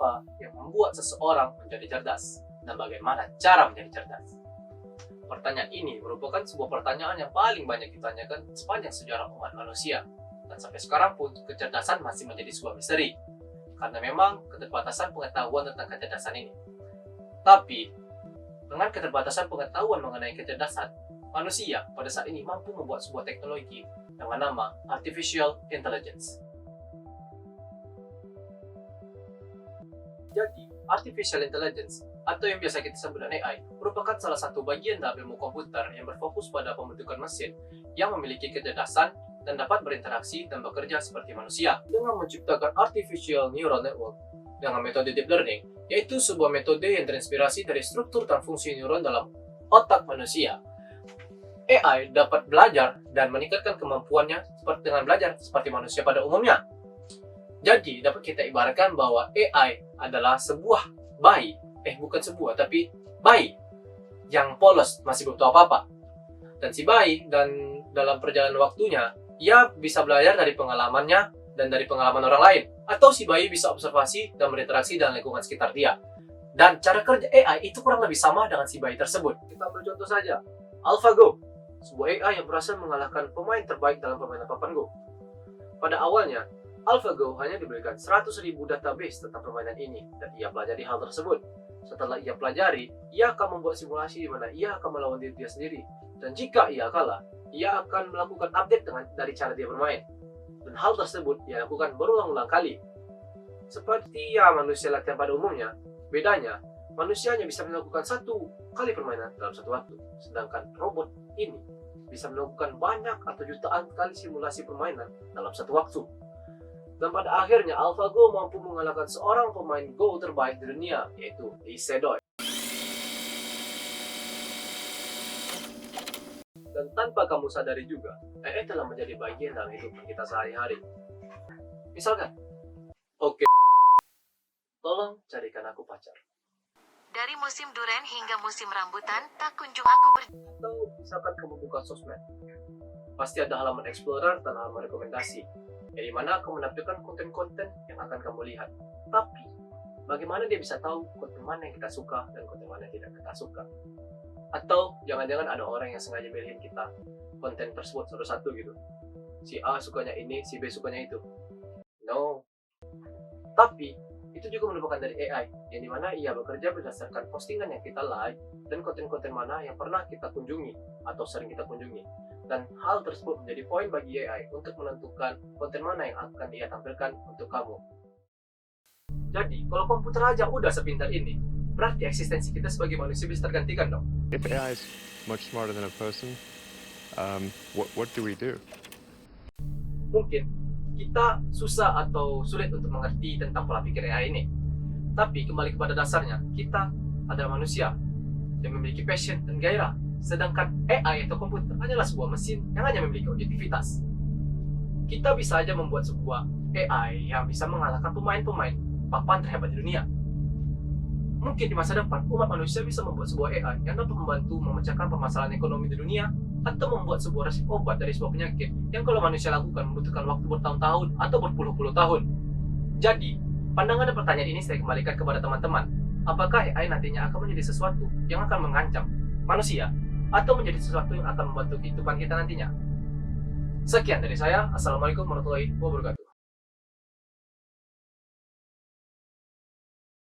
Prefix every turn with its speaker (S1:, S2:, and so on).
S1: apa yang membuat seseorang menjadi cerdas dan bagaimana cara menjadi cerdas? Pertanyaan ini merupakan sebuah pertanyaan yang paling banyak ditanyakan sepanjang sejarah umat manusia. Dan sampai sekarang pun kecerdasan masih menjadi sebuah misteri. Karena memang keterbatasan pengetahuan tentang kecerdasan ini. Tapi, dengan keterbatasan pengetahuan mengenai kecerdasan, manusia pada saat ini mampu membuat sebuah teknologi dengan nama Artificial Intelligence. Jadi, Artificial Intelligence atau yang biasa kita sebut dengan AI merupakan salah satu bagian dalam ilmu komputer yang berfokus pada pembentukan mesin yang memiliki kecerdasan dan dapat berinteraksi dan bekerja seperti manusia dengan menciptakan Artificial Neural Network dengan metode Deep Learning, yaitu sebuah metode yang terinspirasi dari struktur dan fungsi neuron dalam otak manusia. AI dapat belajar dan meningkatkan kemampuannya dengan belajar seperti manusia pada umumnya. Jadi, dapat kita ibaratkan bahwa AI adalah sebuah bayi, bukan sebuah, tapi bayi yang polos, masih belum tahu apa-apa. Dan si bayi, dalam perjalanan waktunya, ia bisa belajar dari pengalamannya dan dari pengalaman orang lain. Atau si bayi bisa observasi dan berinteraksi dengan lingkungan sekitar dia. Dan cara kerja AI itu kurang lebih sama dengan si bayi tersebut. Kita ambil contoh saja, AlphaGo, sebuah AI yang berhasil mengalahkan pemain terbaik dalam permainan papan Go. Pada awalnya, AlphaGo hanya diberikan 100.000 database tentang permainan ini, dan ia pelajari hal tersebut. Setelah ia pelajari, ia akan membuat simulasi di mana ia akan melawan diri dia sendiri. Dan jika ia kalah, ia akan melakukan update dari cara dia bermain. Dan hal tersebut ia lakukan berulang-ulang kali. Seperti manusia latihan pada umumnya, bedanya, manusia hanya bisa melakukan satu kali permainan dalam satu waktu. Sedangkan robot ini bisa melakukan banyak atau jutaan kali simulasi permainan dalam satu waktu. Dan pada akhirnya AlphaGo mampu mengalahkan seorang pemain Go terbaik di dunia, yaitu Lee Sedol. Dan tanpa kamu sadari juga, AI telah menjadi bagian dalam hidup kita sehari-hari. Misalkan, oke, tolong carikan aku pacar.
S2: Dari musim duren hingga musim rambutan, tak kunjung aku
S1: Atau misalkan kamu buka sosmed, pasti ada halaman Explorer dan halaman rekomendasi, di mana kamu menampilkan konten-konten yang akan kamu lihat. Tapi, bagaimana dia bisa tahu konten mana yang kita suka dan konten mana yang tidak kita suka? Atau jangan-jangan ada orang yang sengaja pilihin kita konten tersebut satu-satu gitu. Si A sukanya ini, si B sukanya itu. No. Tapi, itu juga merupakan dari AI, yang dimana ia bekerja berdasarkan postingan yang kita like dan konten-konten mana yang pernah kita kunjungi atau sering kita kunjungi. Dan hal tersebut menjadi poin bagi AI untuk menentukan konten mana yang akan ia tampilkan untuk kamu. Jadi, kalau komputer aja udah sepintar ini, berarti eksistensi kita sebagai manusia bisa tergantikan dong.
S3: If AI is much smarter than a person, what do we do?
S1: Mungkin kita susah atau sulit untuk mengerti tentang pola pikir AI ini. Tapi kembali kepada dasarnya, kita adalah manusia yang memiliki passion dan gairah. Sedangkan AI atau komputer hanyalah sebuah mesin yang hanya memiliki objektivitas. Kita bisa saja membuat sebuah AI yang bisa mengalahkan pemain-pemain papan terhebat di dunia. Mungkin di masa depan, umat manusia bisa membuat sebuah AI yang dapat membantu memecahkan permasalahan ekonomi di dunia atau membuat sebuah resep obat dari sebuah penyakit yang kalau manusia lakukan membutuhkan waktu bertahun-tahun atau berpuluh-puluh tahun. Jadi, pandangan dan pertanyaan ini saya kembalikan kepada teman-teman. Apakah AI nantinya akan menjadi sesuatu yang akan mengancam manusia atau menjadi sesuatu yang akan membantu kehidupan kita nantinya? Sekian dari saya. Assalamualaikum warahmatullahi wabarakatuh.